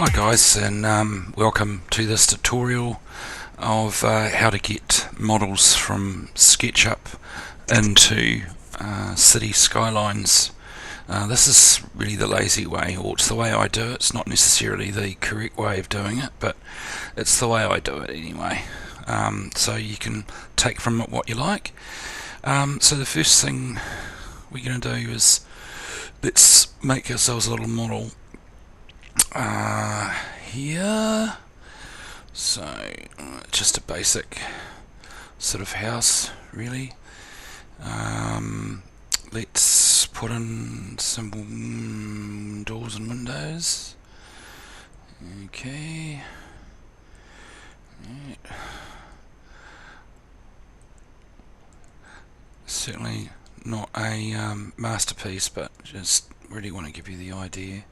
Hi guys, and welcome to this tutorial of how to get models from Sketchup into Cities Skylines. This is really the lazy way, or it's the way I do it. It's not necessarily the correct way of doing it, but it's the way I do it anyway. So you can take from it what you like. So the first thing we're going to do is let's make ourselves a little model here. So just a basic sort of house, really. Let's put in some doors and windows. Okay. Certainly not a masterpiece, but just really want to give you the idea.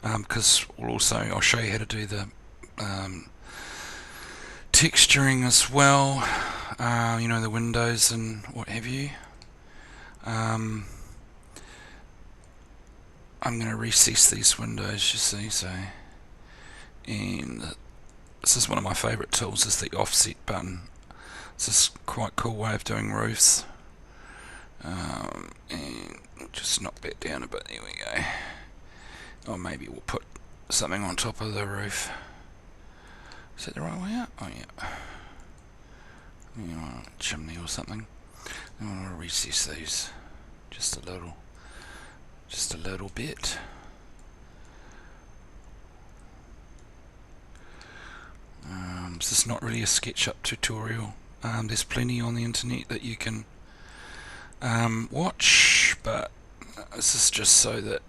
Because I'll show you how to do the texturing as well, the windows and what have you. I'm going to recess these windows, you see, and this is one of my favourite tools, is the offset button. It's just quite cool way of doing roofs. And just knock that down a bit, there we go. Or maybe we'll put something on top of the roof. Is that the right way out? Oh yeah. Chimney or something. I want to recess these just a little bit. This is not really a SketchUp tutorial. There's plenty on the internet that you can watch, but this is just so that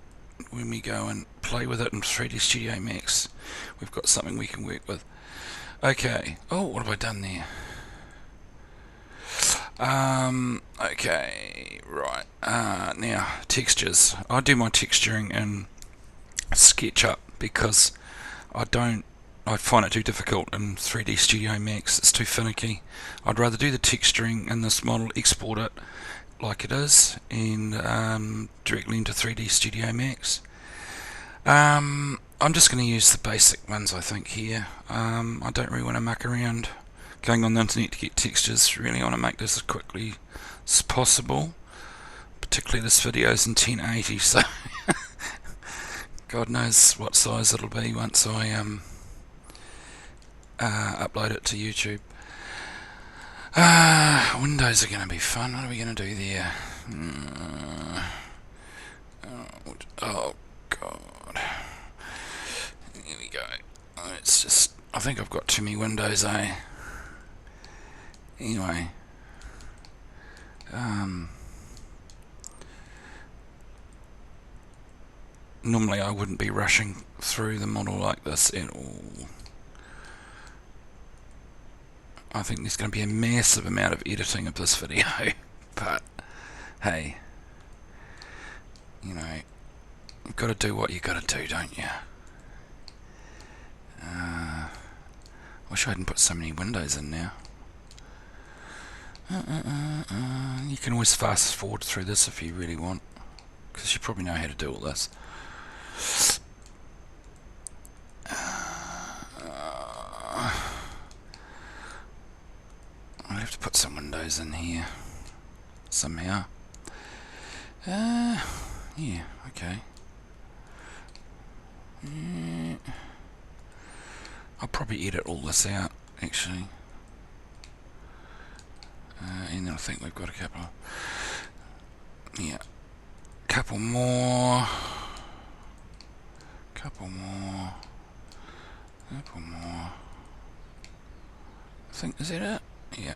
when we go and play with it in 3D Studio Max, we've got something we can work with. Okay. Oh, what have I done there? Okay, right. Now, textures. I do my texturing in SketchUp because I find it too difficult in 3D Studio Max. It's too finicky. I'd rather do the texturing in this model, export it like it is, and directly into 3D Studio Max. I'm just going to use the basic ones, I think, here. I don't really want to muck around going on the internet to get textures. Really want to make this as quickly as possible. Particularly this video is in 1080, so God knows what size it'll be once I upload it to YouTube. Windows are going to be fun. What are we going to do there? Oh God. Here we go. It's just, I think I've got too many windows, eh? Anyway. Normally I wouldn't be rushing through the model like this at all. I think there's going to be a massive amount of editing of this video, but hey, you've got to do what you got to do, don't you? Wish I hadn't put so many windows in now. You can always fast forward through this if you really want, because you probably know how to do all this. I'll have to put some windows in here somehow. Yeah, okay. I'll probably edit all this out, actually. And then I think we've got a couple more. I think, is that it? Yeah.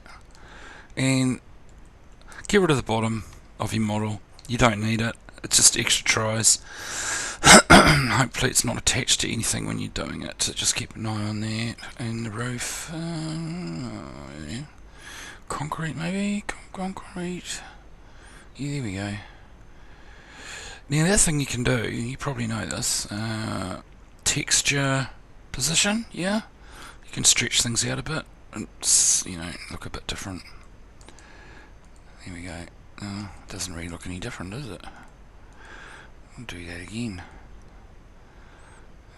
And get rid of the bottom of your model. You don't need it. It's just extra tries. Hopefully it's not attached to anything when you're doing it, so just keep an eye on that. And the roof, yeah. Concrete maybe? Concrete. Yeah, there we go. Now the other thing you can do, you probably know this, texture position, yeah? You can stretch things out a bit and, look a bit different. There we go. It doesn't really look any different, does it? I'll do that again.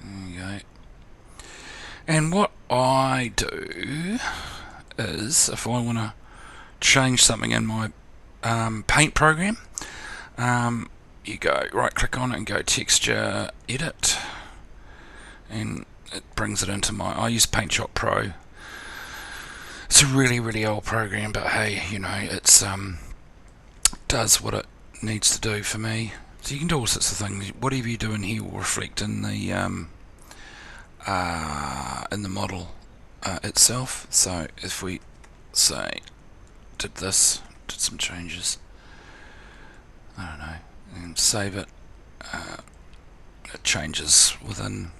There you go. And what I do is, if I want to change something in my paint program, you go right click on it and go texture edit, and it brings it into I use Paint Shop Pro. It's a really old program, but hey, you know, it's does what it needs to do for me. So you can do all sorts of things. Whatever you do in here will reflect in the model itself. So if we say did some changes, I don't know, and save it, it changes within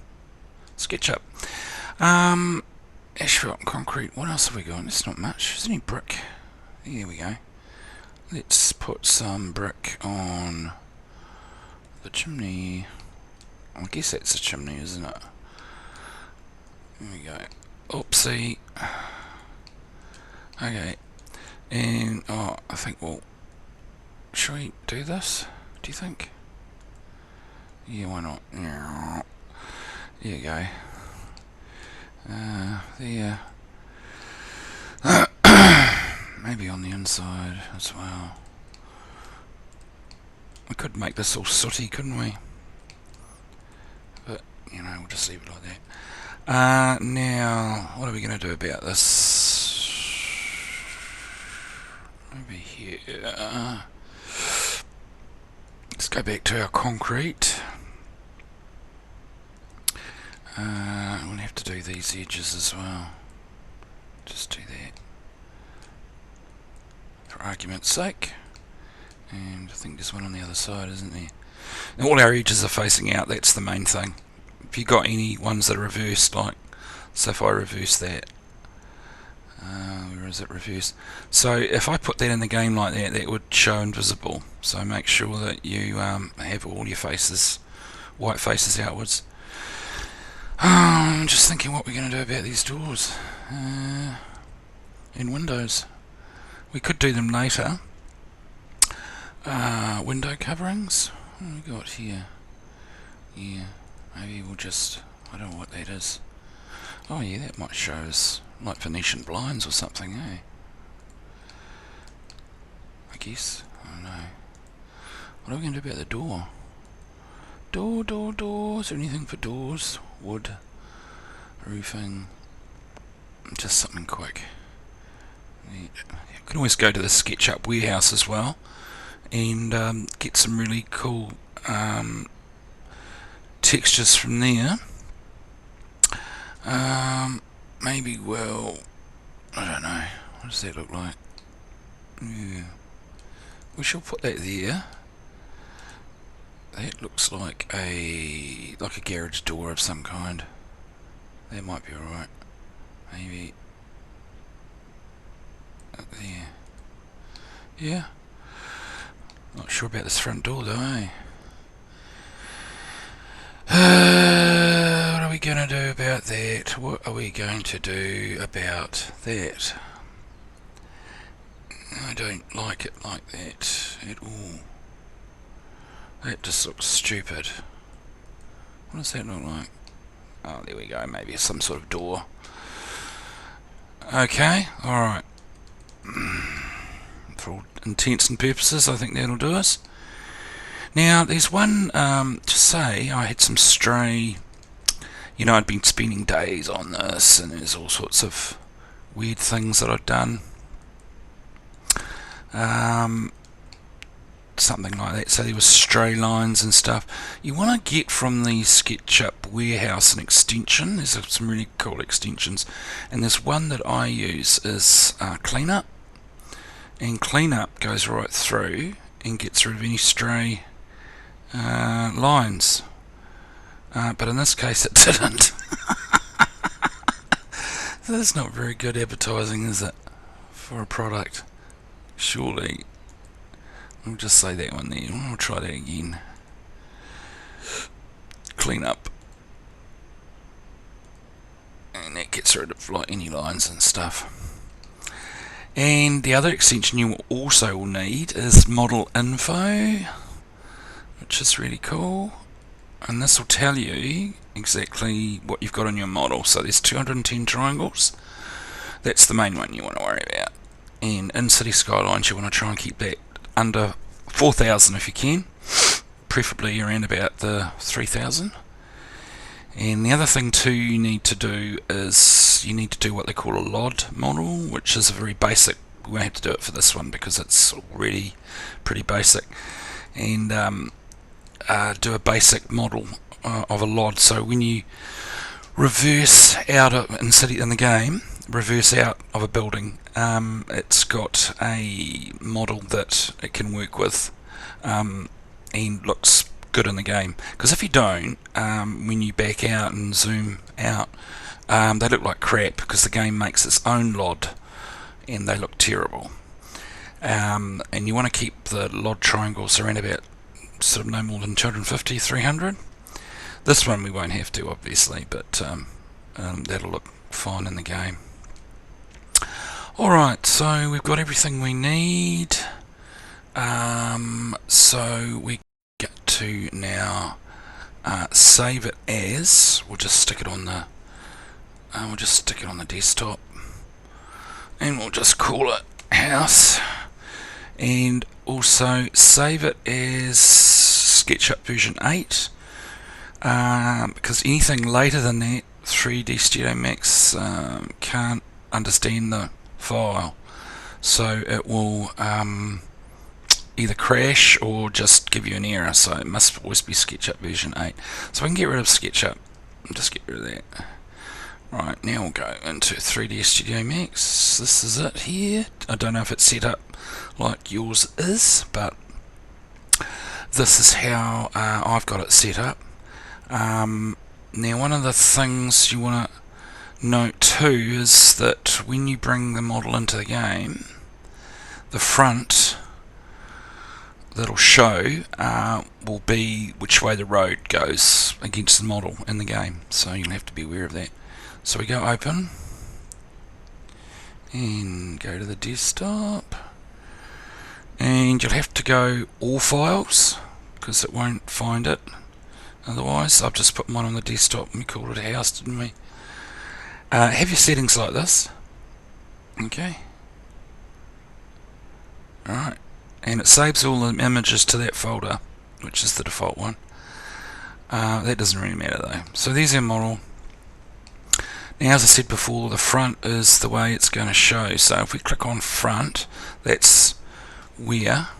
Sketchup. Asphalt and concrete. What else have we got? It's not much. Is there any brick? Here we go. Let's put some brick on the chimney. I guess that's a chimney, isn't it? There we go. Oopsie. Okay. And I think shall we do this? Do you think? Yeah, why not? There you go. There. Maybe on the inside as well. We could make this all sooty, couldn't we? But, you know, we'll just leave it like that. Now, what are we going to do about this? Over here. Let's go back to our concrete. We'll have to do these edges as well. Just do that for argument's sake. And I think there's one on the other side, isn't there? And all our edges are facing out, that's the main thing. If you've got any ones that are reversed, like, so if I reverse that, where is it reversed? So if I put that in the game like that, that would show invisible. So make sure that you have all your faces, white faces outwards. I'm just thinking what we're going to do about these doors and windows. We could do them later. Window coverings. What have we got here? Yeah, maybe we'll just, I don't know what that is. Oh yeah, that might show us like Venetian blinds or something, eh? I guess. I don't know. What are we going to do about the door? Door. Is there anything for doors? Wood, roofing, just something quick. You can always go to the Sketchup warehouse as well and get some really cool textures from there. Maybe, well, I don't know, what does that look like? Yeah. We shall put that there. That looks like a garage door of some kind. That might be alright. Maybe up there. Yeah. Not sure about this front door though, eh? What are we going to do about that? What are we going to do about that? I don't like it like that at all. That just looks stupid. What does that look like? Oh, there we go. Maybe some sort of door. Okay, alright. For all intents and purposes, I think that'll do us. Now, there's one to say, I had some stray, you know, I'd been spending days on this, and there's all sorts of weird things that I'd done. Something like that. So there was stray lines and stuff. You want to get from the SketchUp warehouse an extension. There's some really cool extensions, and there's one that I use is Cleanup, and Cleanup goes right through and gets rid of any stray lines, but in this case it didn't. That's not very good advertising, is it, for a product? Surely. We'll just say that one there. We'll try that again. Cleanup, and that gets rid of like any lines and stuff. And the other extension you also will need is Model Info, which is really cool. and this will tell you exactly what you've got in your model. So there's 210 triangles. That's the main one you want to worry about. And in Cities Skylines, you want to try and keep that under 4,000 if you can, preferably around about the 3,000. And the other thing too you need to do is you need to do what they call a LOD model, which is a very basic. We won't have to do it for this one because it's already pretty basic. And do a basic model of a LOD. So when you reverse out of in the game, reverse out of a building, it's got a model that it can work with and looks good in the game. Because if you don't, when you back out and zoom out, they look like crap because the game makes its own LOD and they look terrible. And you want to keep the LOD triangles around about sort of no more than 250, 300. This one we won't have to, obviously, but that'll look fine in the game. Alright, so we've got everything we need. So we get to now save it as. We'll just stick it on the desktop, and we'll just call it house. And also save it as Sketchup version 8, because anything later than that, 3D Studio Max can't understand the file, so it will either crash or just give you an error. So it must always be Sketchup version 8. So we can get rid of Sketchup, just get rid of that. Right, now we'll go into 3D Studio Max. This is it here. I don't know if it's set up like yours is, but this is how I've got it set up. Now one of the things you want to note too is that when you bring the model into the game, the front that'll show will be which way the road goes against the model in the game, so you'll have to be aware of that. So we go open and go to the desktop, and you'll have to go all files because it won't find it otherwise. I've just put mine on the desktop and we called it house, didn't we? Have your settings like this, okay, alright, and it saves all the images to that folder, which is the default one. That doesn't really matter though. So there's our model. Now, as I said before, the front is the way it's going to show. So if we click on front, that's where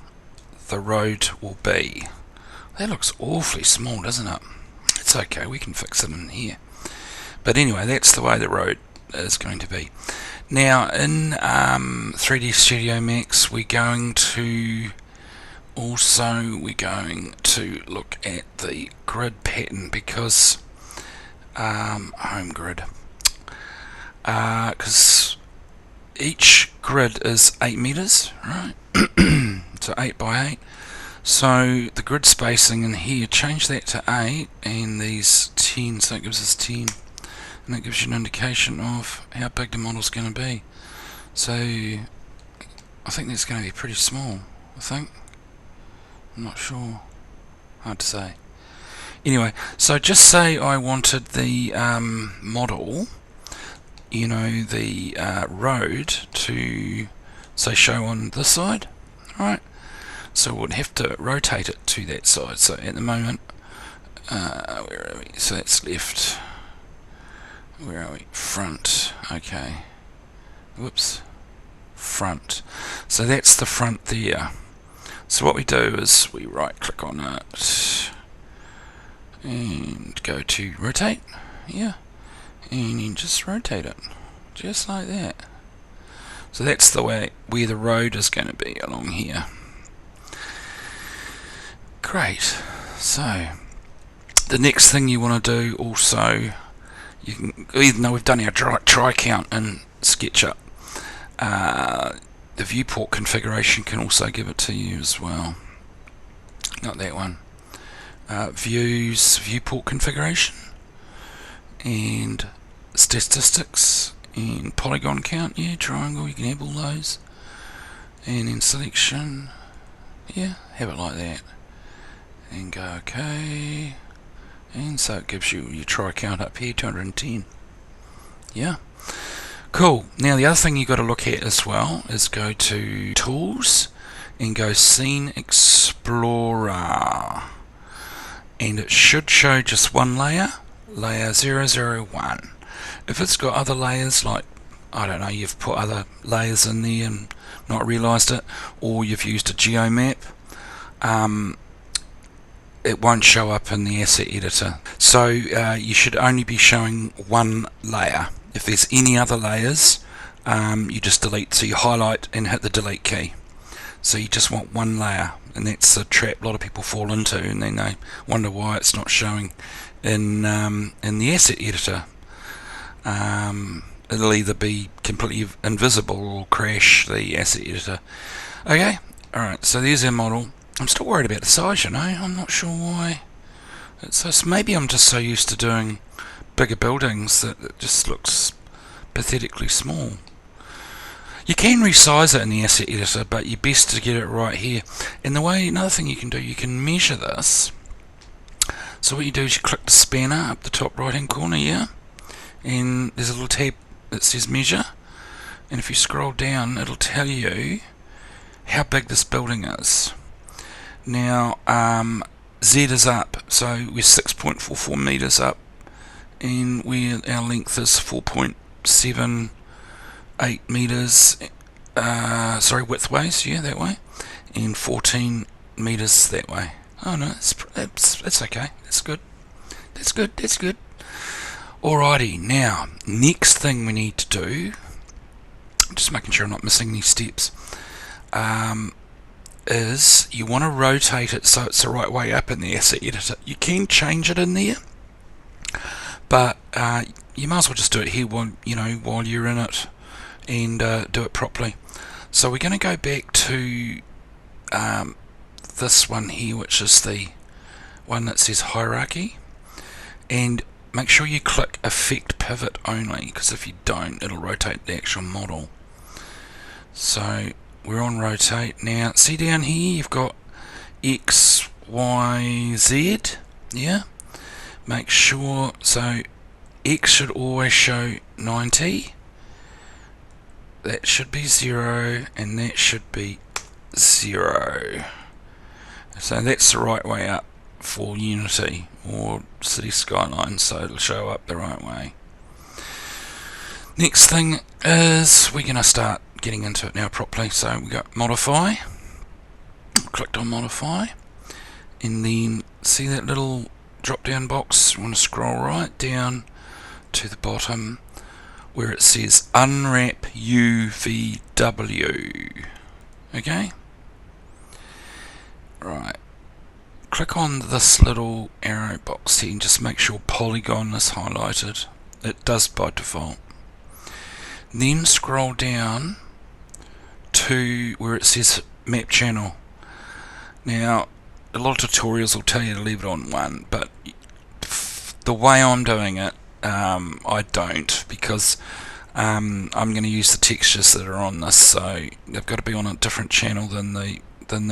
the road will be. That looks awfully small, doesn't it? It's okay, we can fix it in here. But anyway, that's the way the road is going to be. Now, in 3D Studio Max, we're going to look at the grid pattern, because home grid. Because each grid is 8 meters, right? So 8 by 8. So the grid spacing in here, change that to 8 and these 10, so it gives us 10, and that gives you an indication of how big the model's going to be. So I think that's going to be pretty small, I think. I'm not sure, hard to say. Anyway, so just say I wanted the model, you know, the road to say show on this side, right? So we'd have to rotate it to that side. So at the moment, where are we? So that's left. Where are we? Front. Okay. Whoops. Front. So that's the front there. So what we do is we right click on it and go to rotate. Yeah. And you just rotate it, just like that. So that's the way where the road is going to be, along here. Great. So the next thing you want to do also, you can, even though we've done our try count in SketchUp, the viewport configuration can also give it to you as well. Not that one. Views, viewport configuration, and statistics, and polygon count, yeah, triangle, you can have all those, and in selection, yeah, have it like that, and go okay, And so it gives you your try count up here, 210. Yeah. Cool. Now the other thing you've got to look at as well is go to Tools and go Scene Explorer. And it should show just one layer, layer 001. If it's got other layers, like, I don't know, you've put other layers in there and not realised it, or you've used a geomap, it won't show up in the asset editor. So you should only be showing one layer. If there's any other layers, you just delete. So you highlight and hit the delete key. So you just want one layer, and that's a trap a lot of people fall into, and then they wonder why it's not showing in the asset editor. It'll either be completely invisible or crash the asset editor. Okay, alright, so there's our model. I'm still worried about the size, you know. I'm not sure why. Maybe I'm just so used to doing bigger buildings that it just looks pathetically small. You can resize it in the asset editor, but you're best to get it right here. And another thing you can do, you can measure this. So what you do is you click the spanner up the top right hand corner here, and there's a little tab that says measure, and if you scroll down it'll tell you how big this building is. Now Z is up, so we're 6.44 meters up, and our length is 4.78 meters, widthways, yeah, that way, and 14 meters that way. Oh no, it's okay, that's good. Alrighty, now, next thing we need to do, just making sure I'm not missing any steps, is you want to rotate it so it's the right way up in the asset editor. You can change it in there, but you might as well just do it here while you're in it, and do it properly. So we're going to go back to this one here, which is the one that says hierarchy, and make sure you click Effect Pivot only, because if you don't, it'll rotate the actual model. So we're on rotate now. See down here, you've got X, Y, Z. Yeah. Make sure, so X should always show 90. That should be 0, and that should be 0. So that's the right way up for Unity or Cities Skylines, so it'll show up the right way. Next thing is we're going to start getting into it now properly. So we got modify, clicked on modify, and then see that little drop down box. You want to scroll right down to the bottom where it says unwrap UVW. Okay, right, click on this little arrow box here and just make sure polygon is highlighted. It does by default. Then scroll down to where it says map channel. Now a lot of tutorials will tell you to leave it on 1, but the way I'm doing it, I don't, because I'm going to use the textures that are on this, so they've got to be on a different channel than the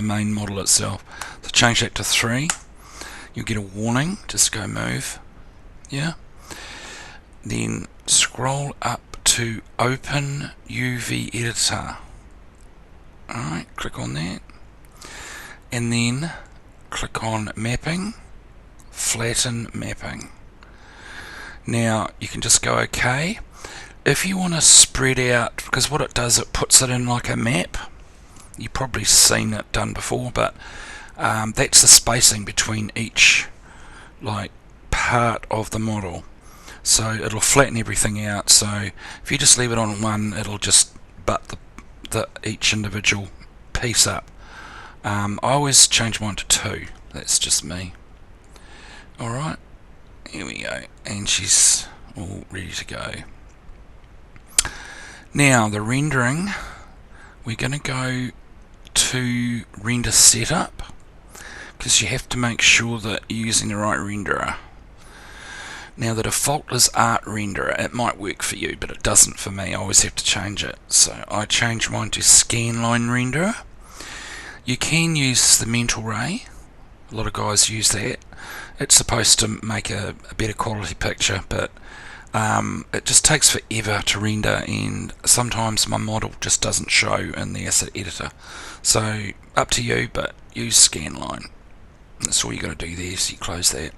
main model itself. So change that to 3. You'll get a warning, just go move. Yeah. Then scroll up to Open UV Editor. Alright, click on that. And then click on Mapping, Flatten Mapping. Now you can just go OK. If you want to spread out, because what it does, it puts it in like a map. You've probably seen it done before, but that's the spacing between each part of the model. So it'll flatten everything out. So if you just leave it on 1, it'll just butt each individual piece up. I always change mine to 2. That's just me. Alright, here we go, and she's all ready to go. Now the rendering, we're going to go to render setup, because you have to make sure that you're using the right renderer. Now the default is art renderer. It might work for you, but it doesn't for me. I always have to change it. So I change mine to scanline renderer. You can use the mental ray, A lot of guys use that. It's supposed to make a better quality picture, but it just takes forever to render, and sometimes my model just doesn't show in the asset editor. So up to you, but use Scanline. That's all you got to do there. So you close that,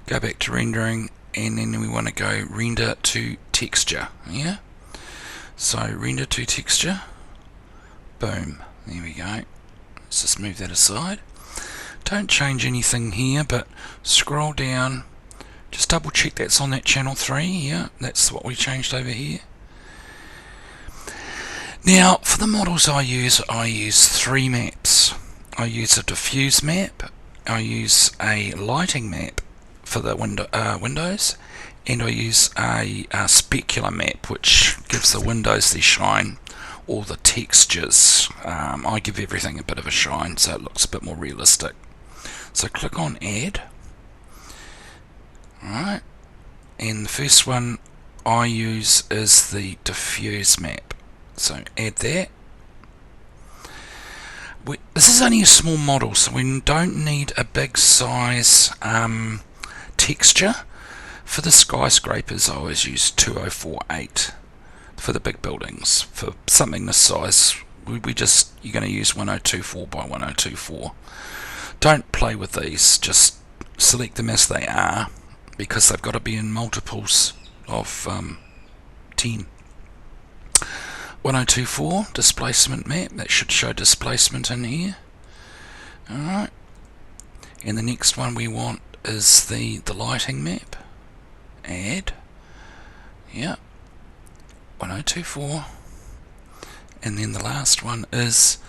go back to rendering, and then we want to go render to texture. Yeah. So render to texture. Boom. There we go. Let's just move that aside. Don't change anything here, but scroll down. Just double check that's on that channel 3. Yeah, that's what we changed over here. Now, for the models I use 3 maps. I use a diffuse map, I use a lighting map for the windows, and I use a specular map, which gives the windows their shine, or the textures. I give everything a bit of a shine so it looks a bit more realistic. So click on add. Alright, and the first one I use is the diffuse map. So add that. This is only a small model, so we don't need a big size texture. For the skyscrapers I always use 2048. For the big buildings, for something this size, you're going to use 1024 by 1024. Don't play with these, just select them as they are, because they've got to be in multiples of 10. 1024 displacement map, that should show displacement in here. Alright, and the next one we want is the lighting map. Add. Yeah. 1024, and then the last one is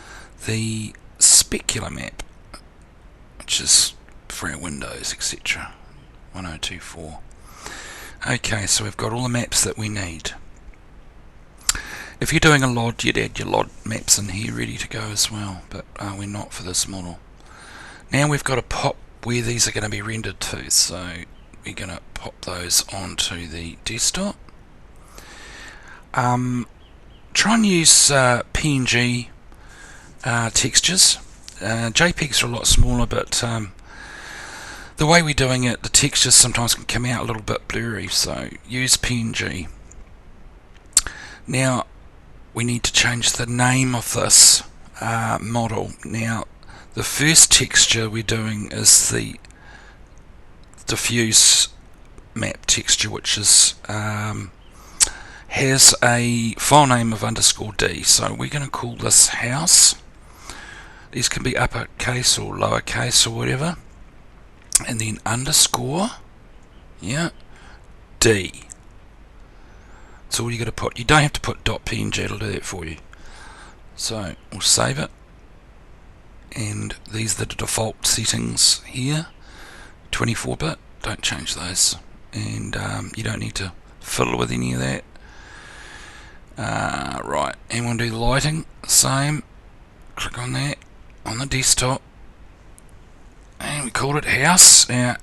the specular map, which is for our windows, etc. 1024. Okay, so we've got all the maps that we need. If you're doing a LOD, you'd add your LOD maps in here ready to go as well, but we're not for this model. Now we've got to pop where these are going to be rendered to, so we're going to pop those onto the desktop. Try and use PNG textures. JPEGs are a lot smaller, but the way we're doing it, the textures sometimes can come out a little bit blurry, so use PNG. Now we need to change the name of this model. Now the first texture we're doing is the diffuse map texture, which is has a file name of _D, so we're going to call this house. These can be uppercase or lowercase or whatever, and then underscore, yeah, D. So all you got to put. You don't have to put .png, it'll do that for you. So we'll save it, and these are the default settings here. 24-bit, don't change those, and you don't need to fiddle with any of that. Right, and we'll do the lighting, same, click on that, on the desktop, and we called it house. Now,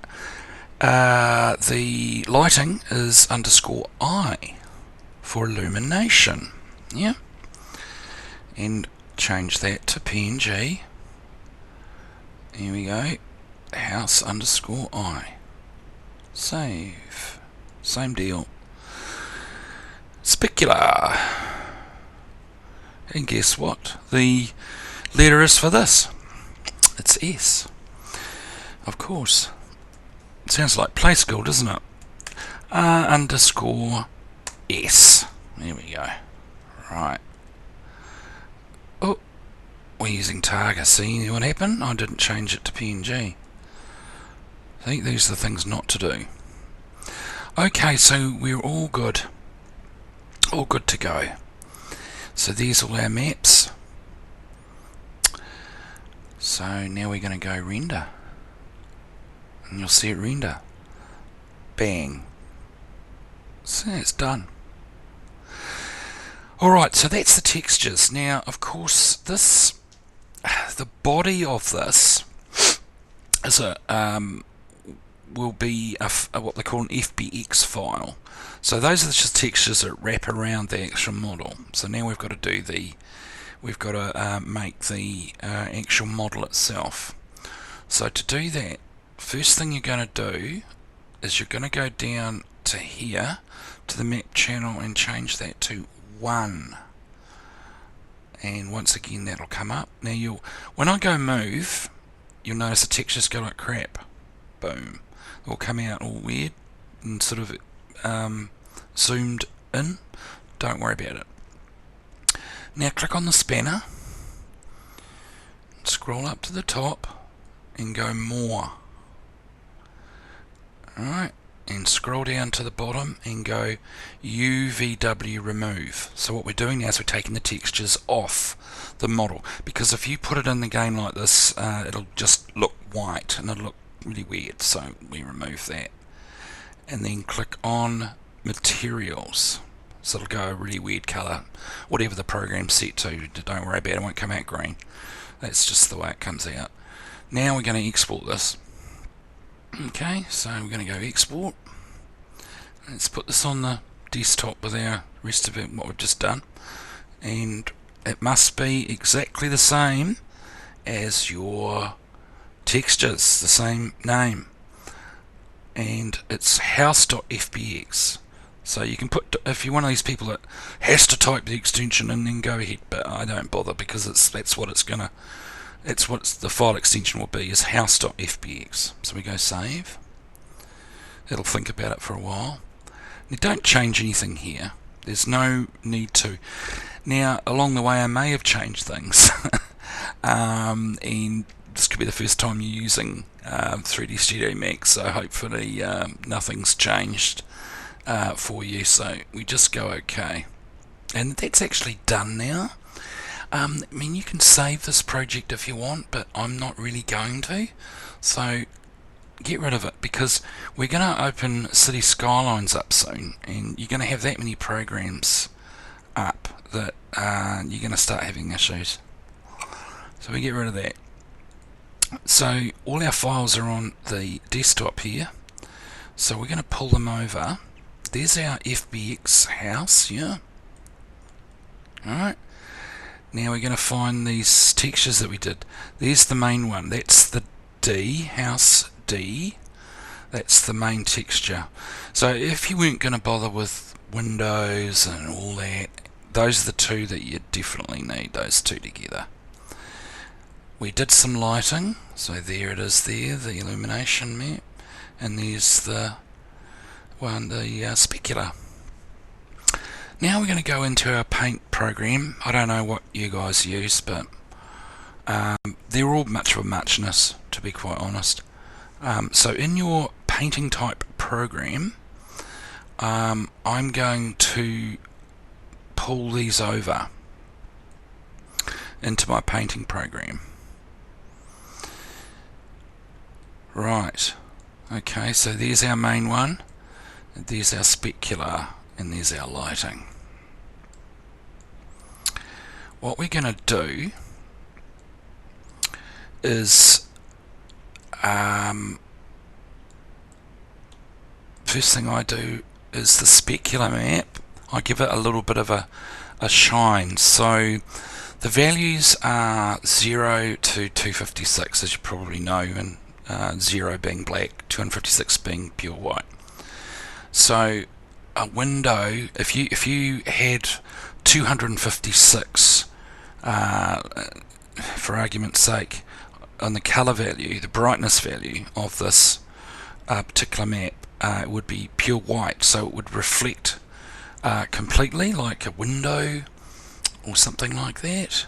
the lighting is _I for illumination, yeah, and change that to PNG. Here we go, house _I, save, same deal. Specular, and guess what the letter is for this? It's S, of course. It sounds like play school, doesn't it? _S. There we go. Right. Oh, we're using Targa. See what happened? I didn't change it to PNG. I think these are the things not to do. Okay, so we're all good. All good to go. So there's all our maps. So now we're going to go render, and you'll see it render. Bang. So it's done. Alright, so that's the textures. Now of course the body of this is will be what they call an FBX file. So those are just textures that wrap around the actual model. So now we've got to do make the actual model itself. So to do that, first thing you're going to do is you're going to go down to here to the map channel and change that to 1. And once again that'll come up. Now when I go move, you'll notice the textures go like crap. Boom. It will come out all weird and sort of zoomed in. Don't worry about it. Now click on the spanner, scroll up to the top and go more. Alright, and scroll down to the bottom and go UVW remove. So what we're doing now is we're taking the textures off the model, because if you put it in the game like this, it'll just look white and it'll look really weird, so we remove that. And then click on materials, so it'll go a really weird colour, whatever the program's set to. Don't worry about it, it won't come out green. That's just the way it comes out. Now we're going to export this. Okay, so we're going to go export. Let's put this on the desktop with our rest of it, what we've just done, and it must be exactly the same as your textures, the same name, and it's house.fbx. So you can put, if you're one of these people that has to type the extension and then go ahead, but I don't bother, because that's what the file extension will be, is house.fbx. So we go save. It'll think about it for a while. Now don't change anything here. There's no need to. Now along the way I may have changed things, and this could be the first time you're using 3D Studio Max, so hopefully nothing's changed for you. So we just go OK, and that's actually done now. I mean, you can save this project if you want, but I'm not really going to, so get rid of it, because we're going to open Cities Skylines up soon, and you're going to have that many programs up that you're going to start having issues. So we get rid of that. So all our files are on the desktop here, so we're going to pull them over. There's our FBX house here. Alright, now we're going to find these textures that we did. There's the main one, that's the D, house D, that's the main texture. So if you weren't going to bother with windows and all that, those are the two that you definitely need, those two together. We did some lighting, so there it is there, the illumination map, and there's the one, the specular. Now we're going to go into our paint program. I don't know what you guys use, but they're all much of a muchness, to be quite honest. So in your painting type program, I'm going to pull these over into my painting program. Right, okay, so there's our main one, there's our specular, and there's our lighting. What we're going to do is, first thing I do is the specular map. I give it a little bit of a shine. So the values are 0 to 256, as you probably know, and 0 being black, 256 being pure white. So a window, if you had 256, for argument's sake, on the color value, the brightness value of this particular map, it would be pure white, so it would reflect completely like a window or something like that.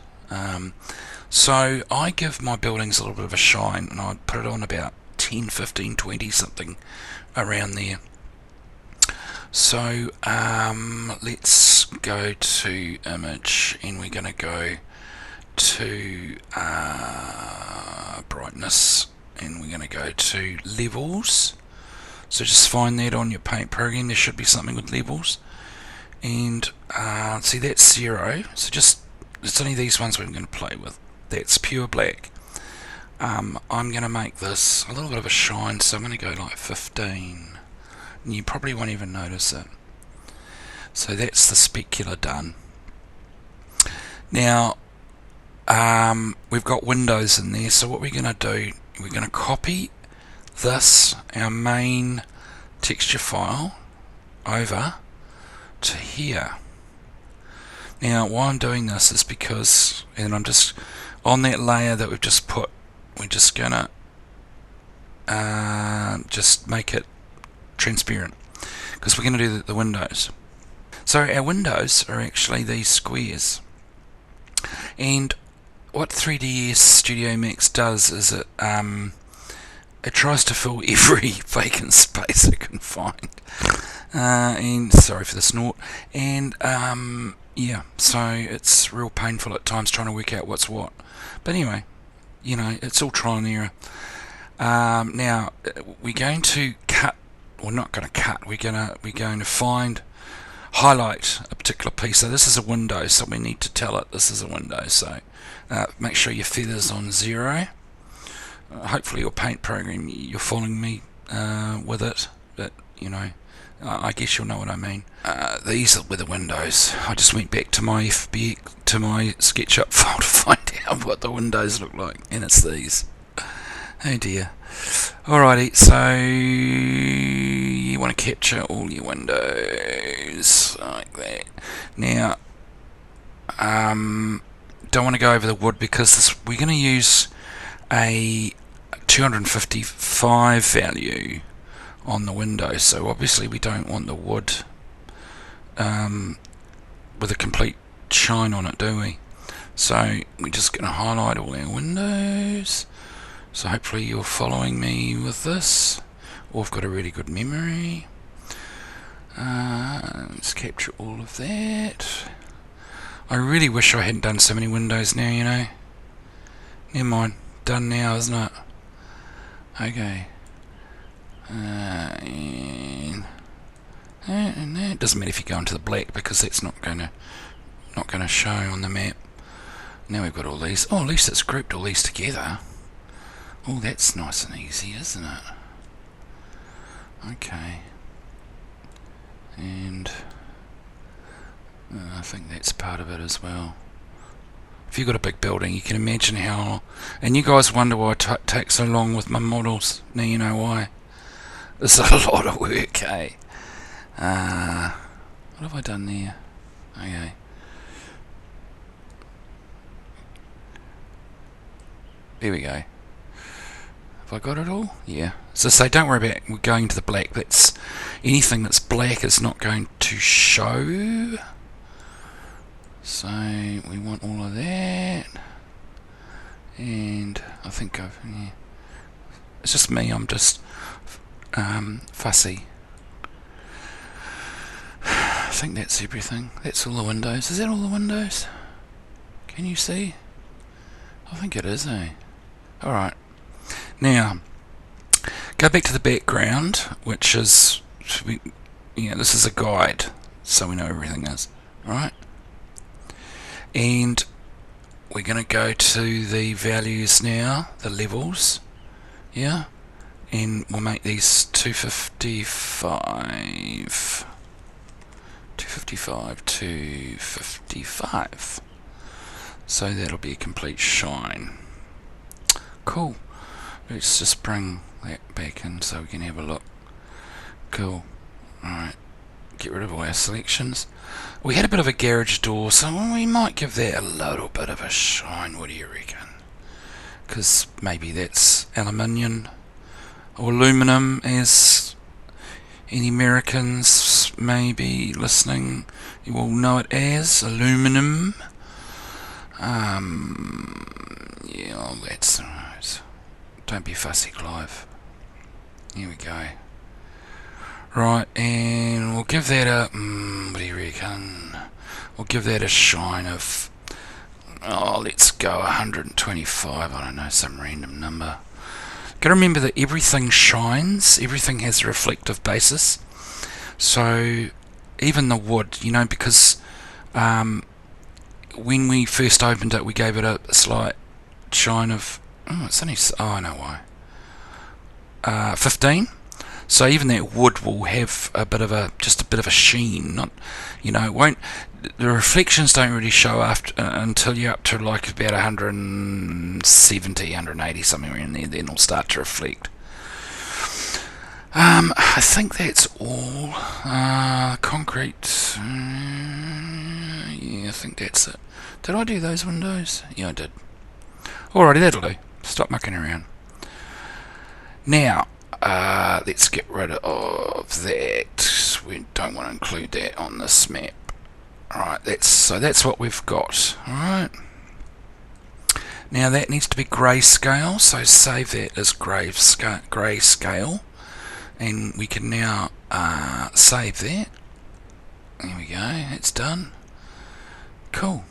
So I give my buildings a little bit of a shine, and I'd put it on about 10, 15, 20 something around there. So let's go to image, and we're going to go to brightness, and we're going to go to levels. So just find that on your paint program, there should be something with levels, and see that's 0, so just it's only these ones we're going to play with. That's pure black. I'm going to make this a little bit of a shine, so I'm going to go like 15, and you probably won't even notice it. So that's the specular done. Now we've got windows in there, so what we're going to do, we're going to copy this, our main texture file, over to here. Now why I'm doing this is because, and I'm just on that layer that we've just put, we're just gonna just make it transparent, because we're going to do the windows. So our windows are actually these squares, and what 3ds Studio Max does is it tries to fill every vacant space it can find. And sorry for the snort. And yeah, so it's real painful at times trying to work out what's what. But anyway, you know, it's all trial and error. Now we're going to cut, or not going to cut. We're going to find, highlight a particular piece. So this is a window, so we need to tell it this is a window. So make sure your feather's on 0. Hopefully your paint program, you're following me with it, but you know, I guess you'll know what I mean. These were the windows. I just went back to my to my Sketchup file to find out what the windows look like, and it's these. Oh dear. Alrighty, so you want to capture all your windows like that. Now, don't want to go over the wood because we're going to use a 255 value on the window, so obviously we don't want the wood with a complete shine on it, do we? So we're just going to highlight all our windows. So hopefully you're following me with this, or I've got a really good memory. Let's capture all of that. I really wish I hadn't done so many windows now, you know. Never mind. Done now, isn't it? Okay. And it doesn't matter if you go into the black, because that's not going to show on the map. Now we've got all these. Oh, at least it's grouped all these together. Oh, that's nice and easy, isn't it? Okay. And I think that's part of it as well. If you've got a big building, you can imagine how... And you guys wonder why I take so long with my models. Now you know why. This is a lot of work, eh? What have I done there? Okay. There we go. Have I got it all? Yeah. So say, don't worry about going to the black. That's anything that's black is not going to show. So we want all of that. And I think yeah. It's just me. I'm just fussy. I think that's everything. That's all the windows. Is that all the windows? Can you see? I think it is, eh? Alright. Now, go back to the background, which is, this is a guide, so we know everything is. Alright? And we're going to go to the values now, the levels. Yeah? And we'll make these 255. 255. So that'll be a complete shine. Cool. Let's just bring that back in so we can have a look. Cool. Alright. Get rid of all our selections. We had a bit of a garage door, so we might give that a little bit of a shine. What do you reckon? Because maybe that's aluminium or aluminum, as any Americans may be listening, you will know it as aluminum. Yeah, well, that's right. Don't be fussy, Clive. Here we go. Right, and we'll give that a, what do you reckon? We'll give that a shine of, let's go 125, I don't know, some random number. Gotta remember that everything shines, everything has a reflective basis. So, even the wood, because when we first opened it, we gave it a slight shine of, it's only, I know why, 15. So even that wood will have a bit of a sheen. Not, it won't. The reflections don't really show after until you're up to like about 170, 180 something around there. Then it'll start to reflect. I think that's all. Concrete. Yeah, I think that's it. Did I do those windows? Yeah, I did. Alrighty, that'll do. Stop mucking around. Now, let's get rid of that. We don't want to include that on this map. Alright, that's what we've got. Alright. Now that needs to be grayscale, so save that as grayscale. And we can now save that. There we go, it's done. Cool.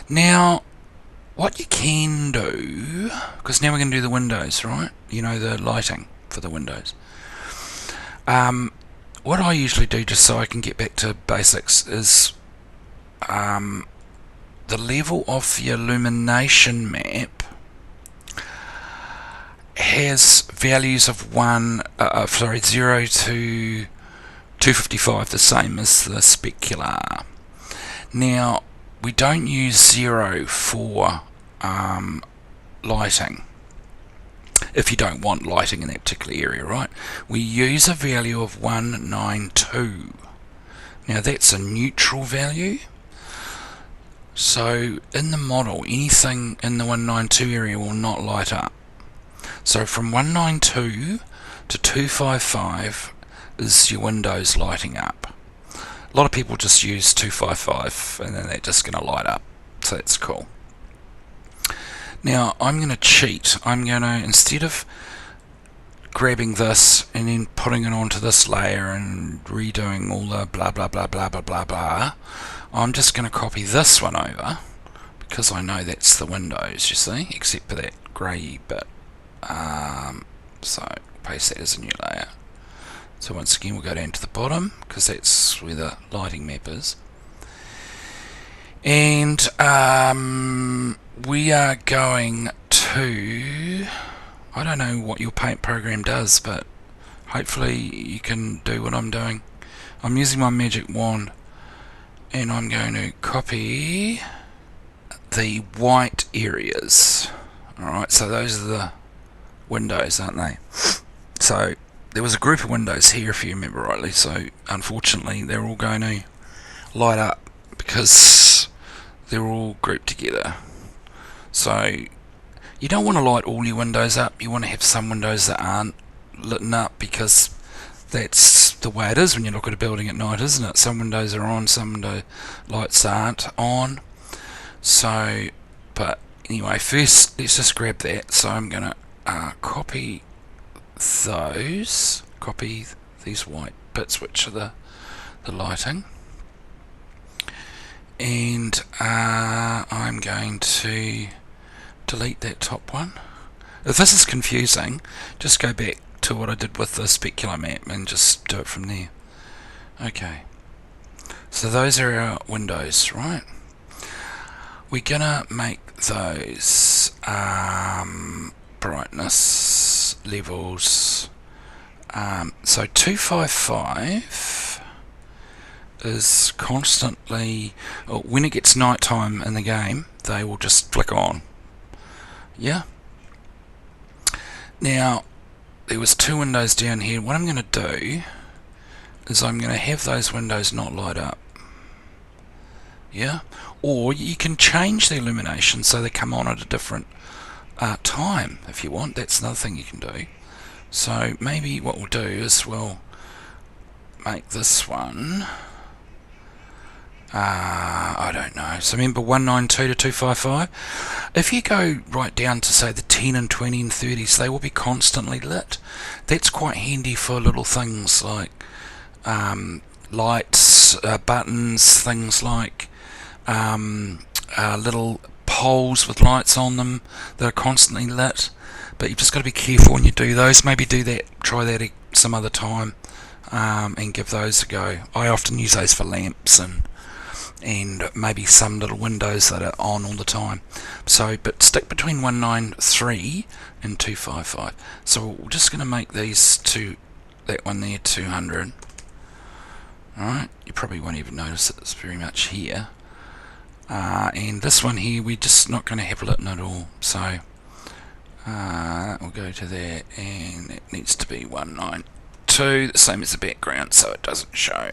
Now, what you can do, because now we're going to do the windows, right? The lighting for the windows. What I usually do, just so I can get back to basics, is the level of the illumination map has values of 0 to 255, the same as the specular. Now, we don't use 0 for lighting, if you don't want lighting in that particular area, right? We use a value of 192. Now that's a neutral value. So in the model, anything in the 192 area will not light up. So from 192 to 255 is your windows lighting up. A lot of people just use 255 and then they're just going to light up. So that's cool. Now I'm going to cheat. I'm going to, instead of grabbing this and then putting it onto this layer and redoing all the blah blah blah blah blah blah blah, I'm just going to copy this one over because I know that's the windows, you see, except for that grey bit. So paste that as a new layer. So once again we'll go down to the bottom because that's where the lighting map is. And we are going to, I don't know what your paint program does, but hopefully you can do what I'm doing. I'm using my magic wand and I'm going to copy the white areas. Alright, so those are the windows, aren't they? So there was a group of windows here, if you remember rightly, so unfortunately they're all going to light up because they're all grouped together. So you don't want to light all your windows up, you want to have some windows that aren't lit up because that's the way it is when you look at a building at night, isn't it? Some windows are on, some window lights aren't on. So, but anyway, first let's just grab that. So I'm going to copy these white bits which are the lighting, and I'm going to delete that top one. If this is confusing, just go back to what I did with the specular map and just do it from there. Okay, so those are our windows, right? We're gonna make those brightness levels, so 255 is constantly, when it gets nighttime in the game, they will just flick on. Yeah. Now there was two windows down here. What I'm going to do is I'm going to have those windows not light up. Yeah. Or you can change the illumination so they come on at a different time if you want. That's another thing you can do. So maybe what we'll do is we'll make this one, I don't know, so remember 192 to 255. If you go right down to say the 10 and 20 and 30s, they will be constantly lit. That's quite handy for little things like lights, buttons, things like little poles with lights on them that are constantly lit. But you've just got to be careful when you do those. Maybe do that, try that some other time, and give those a go. I often use those for lamps and and maybe some little windows that are on all the time. So, but stick between 193 and 255. So we're just going to make these two, that one there 200. Alright, you probably won't even notice it's very much here. And this one here, we're just not going to have lit at all. So we'll go to there, and it needs to be 192, the same as the background, so it doesn't show.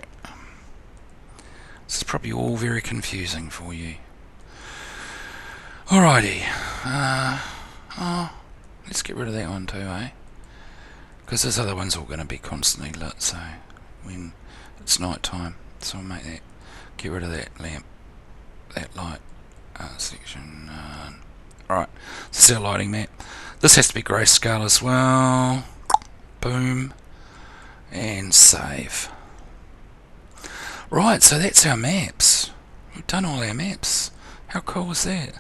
This is probably all very confusing for you. Alrighty. Let's get rid of that one too, eh? Because this other one's all going to be constantly lit, so when it's night time, so we'll make that, get rid of that lamp, that light section. Alright, this is our lighting map. This has to be grayscale as well. Boom. And save. Right, so that's our maps. We've done all our maps. How cool is that?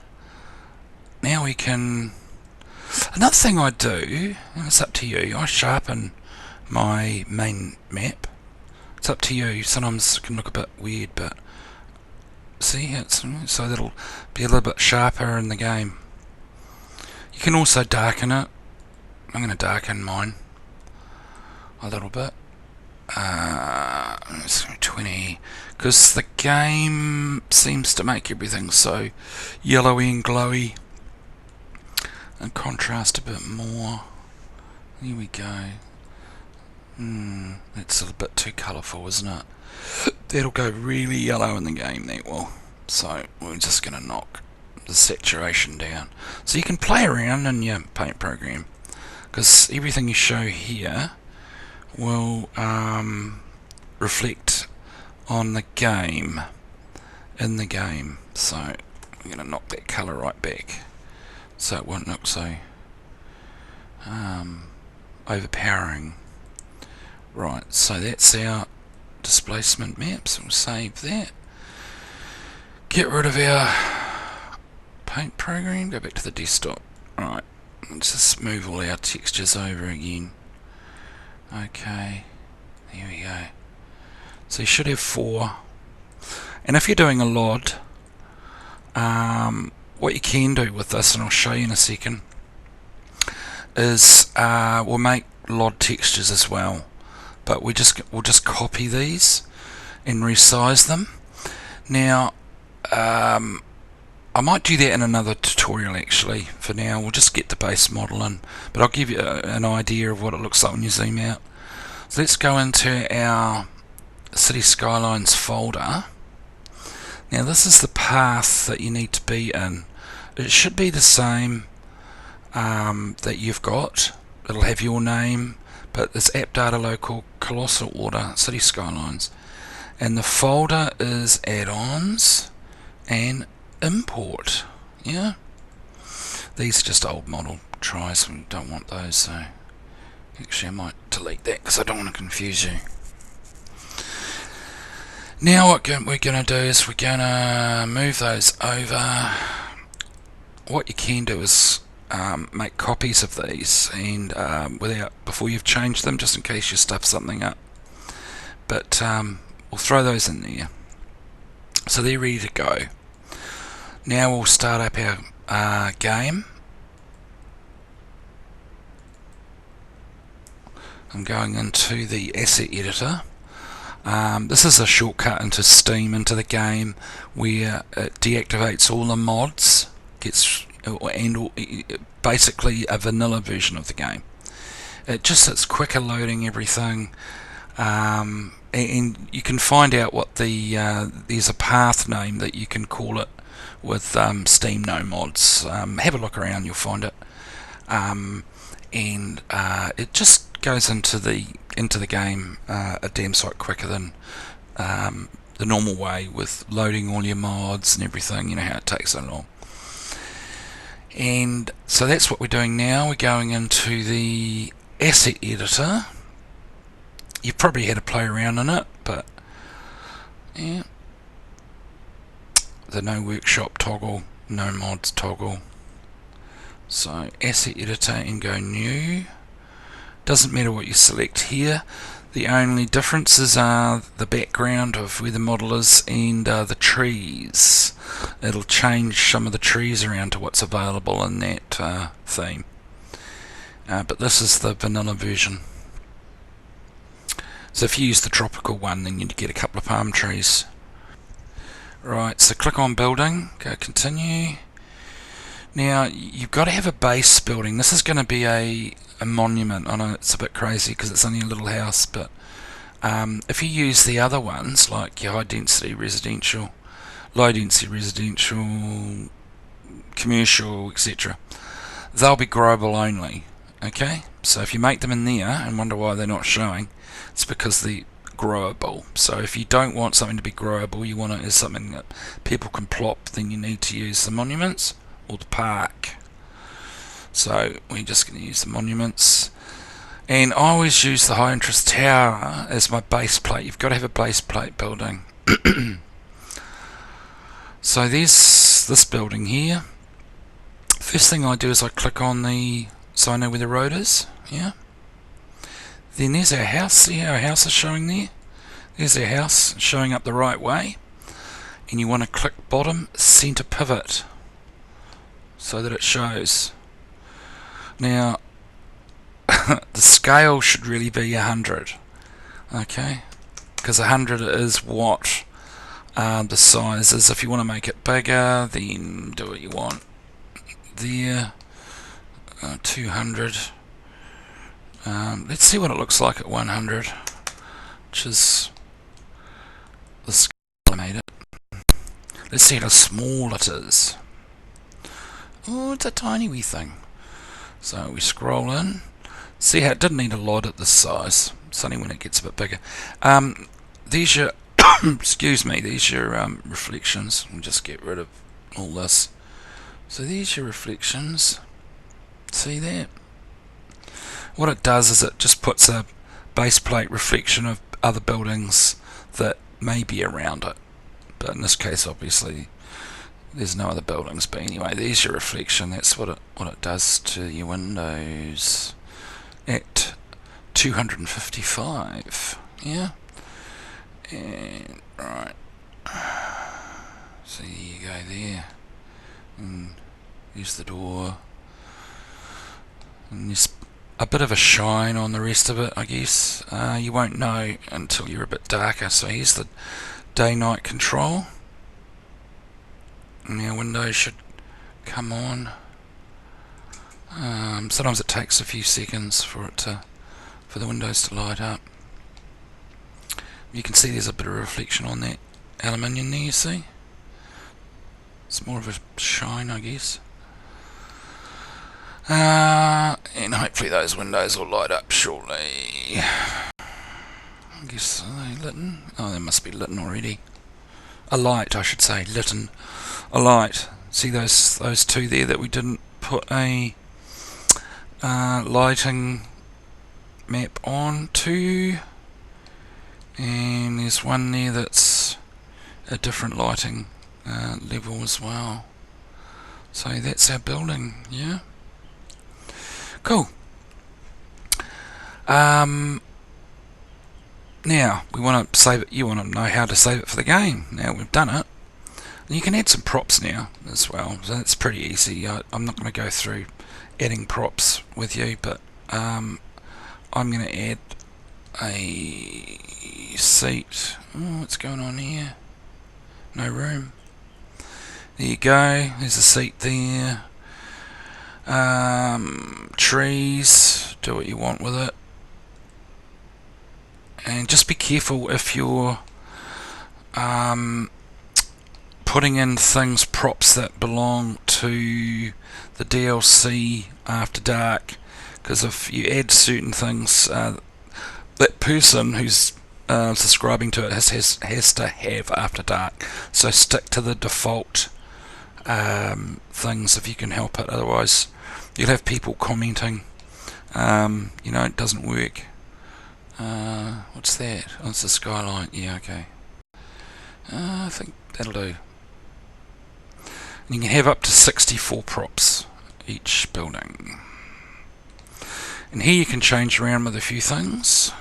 Now we can... Another thing I do, and it's up to you, I sharpen my main map. It's up to you. Sometimes it can look a bit weird, but see, it's so that'll be a little bit sharper in the game. You can also darken it. I'm going to darken mine a little bit. Let's go 20, because the game seems to make everything so yellowy and glowy, and contrast a bit more. Here we go. That's a bit too colourful, isn't it? That'll go really yellow in the game, that will. So we're just going to knock the saturation down. So you can play around in your paint program, because everything you show here will reflect on the game, in the game. So I'm going to knock that colour right back, so it won't look so overpowering. Right, so that's our displacement map, so we'll save that. Get rid of our paint program, go back to the desktop. Alright, let's just move all our textures over again. Okay, there we go. So you should have 4. And if you're doing a LOD, what you can do with this, and I'll show you in a second, is we'll make LOD textures as well. But we'll just copy these and resize them. Now, I might do that in another tutorial actually. For now, we'll just get the base model in, but I'll give you an idea of what it looks like when you zoom out. So let's go into our Cities Skylines folder. Now this is the path that you need to be in. It should be the same that you've got. It'll have your name, but it's app data local colossal order Cities Skylines, and the folder is add-ons and import. Yeah, these are just old model tries, we don't want those, so actually I might delete that because I don't want to confuse you. Now what we're going to do is we're going to move those over. What you can do is make copies of these, and before you've changed them, just in case you stuff something up. But we'll throw those in there, so they're ready to go. Now we'll start up our game. I'm going into the asset editor. This is a shortcut into Steam, into the game, where it deactivates all the mods, basically a vanilla version of the game. It's quicker loading everything, and you can find out what there's a path name that you can call it with Steam no mods. Have a look around, you'll find it, and it just goes into the game a damn sight quicker than the normal way with loading all your mods and everything. You know how it takes so long. And so that's what we're doing now. We're going into the asset editor. You've probably had to play around in it, but yeah, the no workshop toggle, no mods toggle. So asset editor and go new, Doesn't matter what you select here. The only differences are the background of where the model is and the trees. It'll change some of the trees around to what's available in that theme. But this is the vanilla version. So if you use the tropical one, then you'd get a couple of palm trees. Right, so click on building, go continue. Now, you've got to have a base building. This is going to be a monument. I know it's a bit crazy because it's only a little house, but if you use the other ones, like your high density residential, low density residential, commercial, etc., they'll be growable only. Okay, so if you make them in there and wonder why they're not showing, it's because they're growable. So if you don't want something to be growable, you want it as something that people can plop, then you need to use the monuments or the park. So we're just going to use the monuments, and I always use the high interest tower as my base plate. You've got to have a base plate building. So there's this building here. First thing I do is I click on the, so I know where the road is. Yeah. Then there's our house. See how our house is showing there? There's our house showing up the right way. And you want to click bottom center pivot so that it shows. Now, the scale should really be 100. Okay? Because 100 is what the size is. If you want to make it bigger, then do what you want. There. 200. Let's see what it looks like at 100, which is the scale I made it. Let's see how small it is. Oh, it's a tiny wee thing. So we scroll in. See how it didn't need a lot at this size. It's only when it gets a bit bigger. These your excuse me. These your reflections. We'll just get rid of all this. So these your reflections. See that? What it does is it just puts a base plate reflection of other buildings that may be around it. But in this case, obviously, there's no other buildings. But anyway, there's your reflection. That's what it does to your windows at 255. Yeah. And right. So you go there, and there's the door, and there's a bit of a shine on the rest of it, I guess. You won't know until you're a bit darker. So here's the day-night control. And our windows should come on. Sometimes it takes a few seconds for the windows to light up. You can see there's a bit of reflection on that aluminium there, you see? It's more of a shine, I guess. And hopefully those windows will light up shortly. I guess, are they lit? Oh, they must be lit already. A light, I should say, lit. A light. See those two there that we didn't put a lighting map on to, and there's one there that's a different lighting level as well. So that's our building, yeah. Cool. Now we want to save it. You want to know how to save it for the game. Now we've done it. You can add some props now as well. So that's pretty easy. I'm not going to go through adding props with you, but I'm going to add a seat. Oh, what's going on here? No room. There you go. There's a seat there. Trees. Do what you want with it. And just be careful if you're putting in things, props that belong to the DLC After Dark, because if you add certain things, that person who's subscribing to it has to have After Dark. So stick to the default things if you can help it. Otherwise, you'll have people commenting, it doesn't work. What's that? Oh, it's a skyline. Yeah, okay. I think that'll do. And you can have up to 64 props each building. And here you can change around with a few things.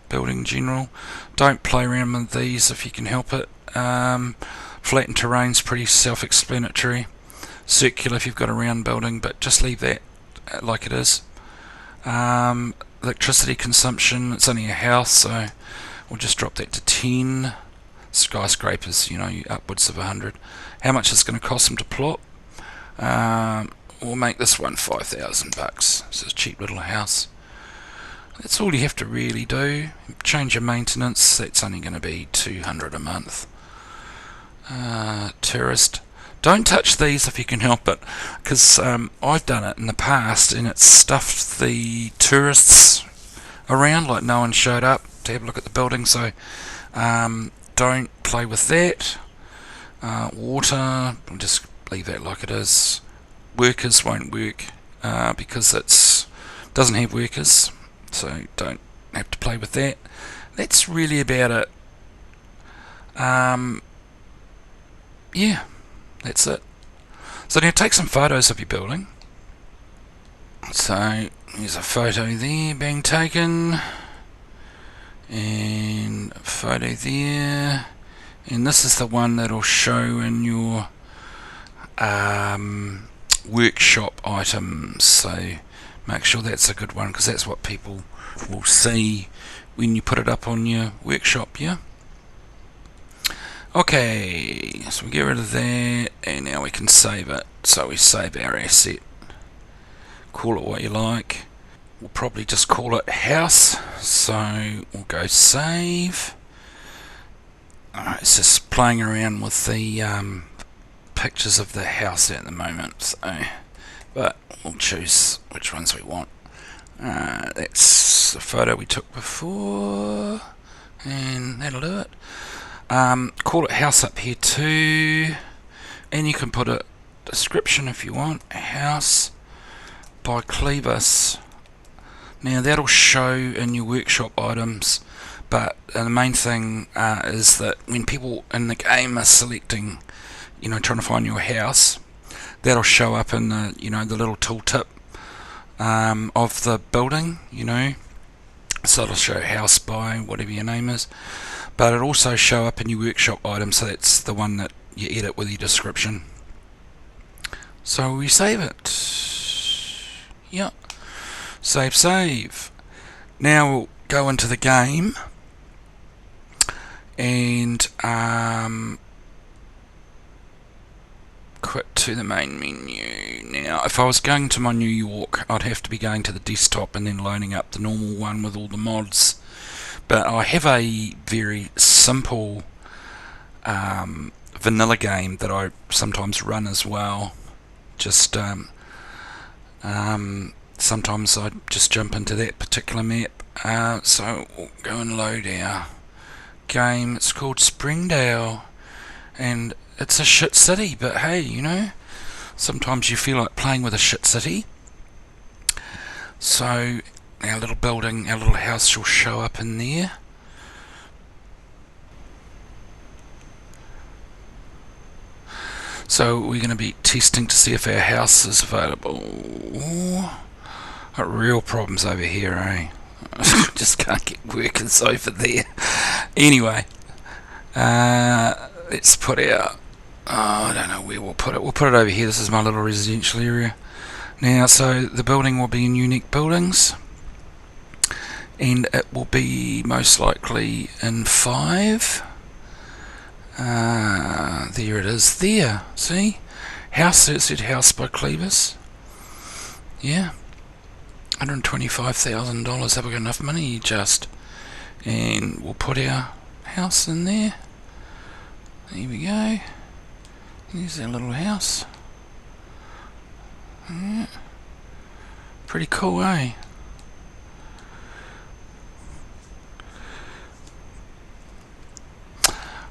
Building general. Don't play around with these if you can help it. Flattened terrain's pretty self-explanatory. Circular if you've got a round building, but just leave that like it is. Electricity consumption, it's only a house, so we'll just drop that to 10. Skyscrapers, upwards of 100. How much is it going to cost them to plot? We'll make this one $5,000. It's a cheap little house. That's all you have to really do. Change your maintenance, that's only going to be $200 a month. Tourist. Don't touch these if you can help it, because I've done it in the past and it's stuffed the tourists around, like no one showed up to have a look at the building, so don't play with that. Water, we'll just leave that like it is. Workers won't work because it doesn't have workers, so don't have to play with that. That's really about it. Yeah, that's it. So now take some photos of your building. So here's a photo there being taken, and a photo there, and this is the one that'll show in your workshop items. So make sure that's a good one, because that's what people will see when you put it up on your workshop. Yeah. Okay, so we get rid of that, and now we can save it. So we save our asset. Call it what you like. We'll probably just call it house. So we'll go save. Alright, it's just playing around with the pictures of the house at the moment. So, but we'll choose which ones we want. That's the photo we took before, and that'll do it. Call it house up here too, and you can put a description if you want. House by Clevis. Now that'll show in your workshop items, but the main thing is that when people in the game are selecting, trying to find your house, that'll show up in the the little tooltip of the building. So it'll show house by whatever your name is. But it'll also show up in your workshop item, so that's the one that you edit with your description. So we save it. Yep. Save. Now we'll go into the game and quit to the main menu. Now, if I was going to my New York, I'd have to be going to the desktop and then loading up the normal one with all the mods. But I have a very simple vanilla game that I sometimes run as well. Just sometimes I just jump into that particular map. So we'll go and load our game. It's called Springdale, and it's a shit city. But hey, sometimes you feel like playing with a shit city. So our little building, our little house will show up in there. So we're going to be testing to see if our house is available. Ooh, got real problems over here, eh? Just can't get workers over there. Anyway, let's put our... I don't know where we'll put it. We'll put it over here. This is my little residential area. Now, so the building will be in unique buildings, and it will be most likely in 5. There it is there. See? House, it said house by Clevis. Yeah. $125,000. Have we got enough money? Just. And we'll put our house in there. There we go. Here's our little house. Yeah. Pretty cool, eh?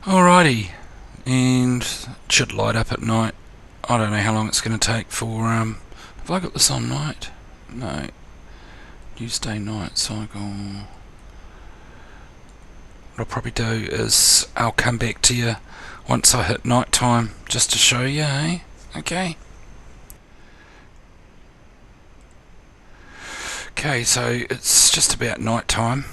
Alrighty, and it should light up at night. I don't know how long it's going to take for, have I got this on night? No. Tuesday night cycle. What I'll probably do is I'll come back to you once I hit night time, just to show you, eh? Okay. Okay, so it's just about night time.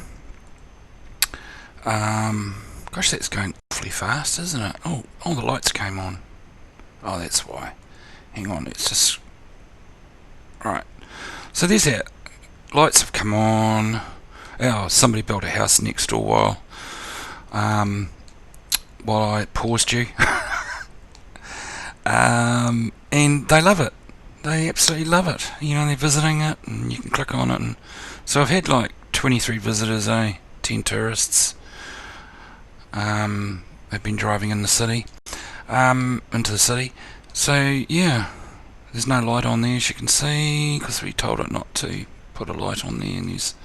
Gosh, that's going awfully fast, isn't it? Oh, all the lights came on. Oh, that's why. Hang on, it's just... Right. So there's that. Lights have come on. Oh, somebody built a house next door while I paused you. And they love it. They absolutely love it. You know, they're visiting it, and you can click on it. And so I've had like 23 visitors, 10 tourists. They've been driving in the city, into the city. So yeah, there's no light on there, as you can see, because we told it not to put a light on there, and there's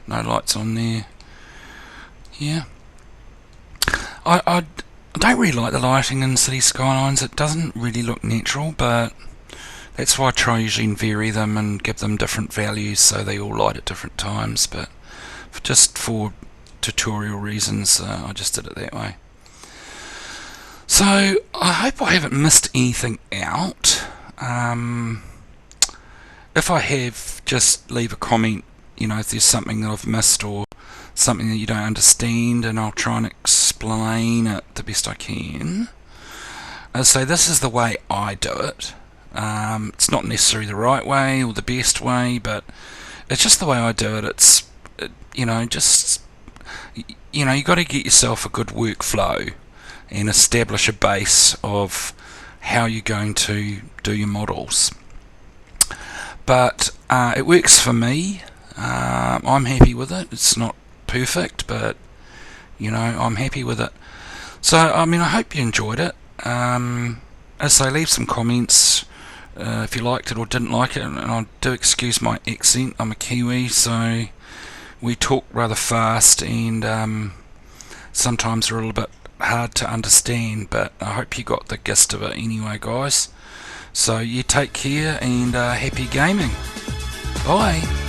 no lights on there. Yeah. I don't really like the lighting in Cities Skylines. It doesn't really look natural, but that's why I try usually and vary them and give them different values so they all light at different times. But just for tutorial reasons, I just did it that way. So I hope I haven't missed anything out. If I have, just leave a comment, you know, if there's something that I've missed or something that you don't understand, and I'll try and explain it the best I can. So this is the way I do it. It's not necessarily the right way or the best way, but it's just the way I do it. You know, you got to get yourself a good workflow and establish a base of how you're going to do your models. But it works for me. I'm happy with it. It's not perfect, but you know, I'm happy with it. So I mean, I hope you enjoyed it. As I say, leave some comments if you liked it or didn't like it, and I do excuse my accent. I'm a Kiwi, so we talk rather fast, and sometimes they're a little bit hard to understand, but I hope you got the gist of it anyway, guys. So you take care, and happy gaming. Bye.